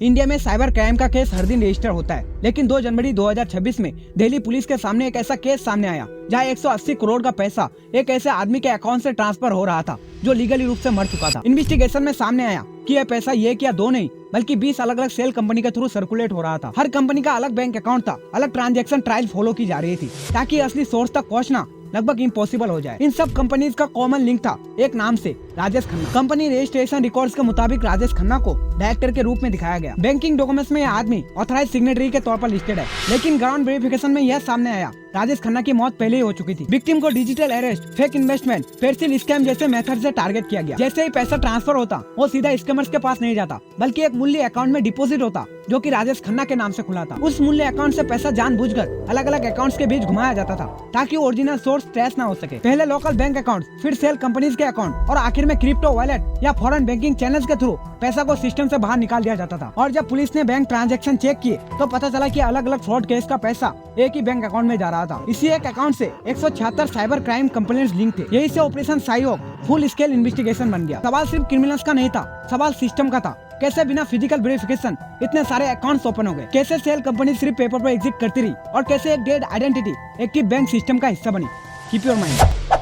India में cyber crime का case हर दिन रजिस्टर होता है, लेकिन 2 जनवरी 2026 में दिल्ली पुलिस के सामने एक ऐसा केस सामने आया जहां 180 करोड़ का पैसा एक ऐसे आदमी के अकाउंट से ट्रांसफर हो रहा था जो लीगली रूप से मर चुका था। इन्वेस्टिगेशन में सामने आया कि यह पैसा एक या दो नहीं बल्कि 20 अलग अलग सेल कंपनी के थ्रू सर्कुलेट हो रहा था। हर कंपनी का अलग बैंक अकाउंट था, अलग ट्रांजैक्शन ट्रायल फॉलो की जा रही थी ताकि असली सोर्स तक पहुंचना लगभग इम्पॉसिबल हो जाए। इन सब कंपनीज का कॉमन लिंक था एक नाम से, Rajesh Khanna. Company registration records के मुताबिक राजेश खन्ना को डायरेक्टर के रूप में दिखाया गया। बैंकिंग डॉक्यूमेंट्स में यह आदमी ऑथराइज सिग्नेटरी के तौर पर लिस्टेड है, लेकिन ग्राउंड वेरिफिकेशन में यह सामने आया राजेश खन्ना की मौत पहले ही हो चुकी थी। विक्टिम को digital arrest, fake investment, pencil scam जैसे मेथड से टारगेट किया गया। जैसे ही पैसा ट्रांसफर होता वो सीधा स्कैमर्स के पास नहीं जाता बल्कि एक मूल्य अकाउंट में डिपॉजिट होता जो कि राजेश खन्ना के नाम से खुला था। उस मूल्य अकाउंट से पैसा जानबूझकर अलग अलग अकाउंट्स के बीच घुमाया जाता था ताकि ओरिजिनल सोर्स ट्रेस ना हो सके। पहले लोकल बैंक अकाउंट, फिर सेल कंपनीज के अकाउंट और आखिर में क्रिप्टो वॉलेट या फॉरेन बैंकिंग चैनल्स के थ्रू पैसा को सिस्टम से बाहर निकाल दिया जाता था। और जब पुलिस ने बैंक ट्रांजैक्शन चेक किए तो पता चला कि अलग अलग फ्रॉड केस का पैसा एक ही बैंक अकाउंट में जा रहा था। इसी एक अकाउंट से 176 साइबर क्राइम कंप्लेंट्स लिंक थे। यही से ऑपरेशन साइयोग फुल स्केल इन्वेस्टिगेशन बन गया। सवाल सिर्फ क्रिमिनल्स का नहीं था, सवाल सिस्टम का था। कैसे बिना फिजिकल वेरिफिकेशन इतने सारे अकाउंट्स ओपन हो गए, कैसे सेल कंपनी सिर्फ पेपर पर एग्जिट करती रही और कैसे एक dead identity active bank system का हिस्सा बनी। Keep your mind.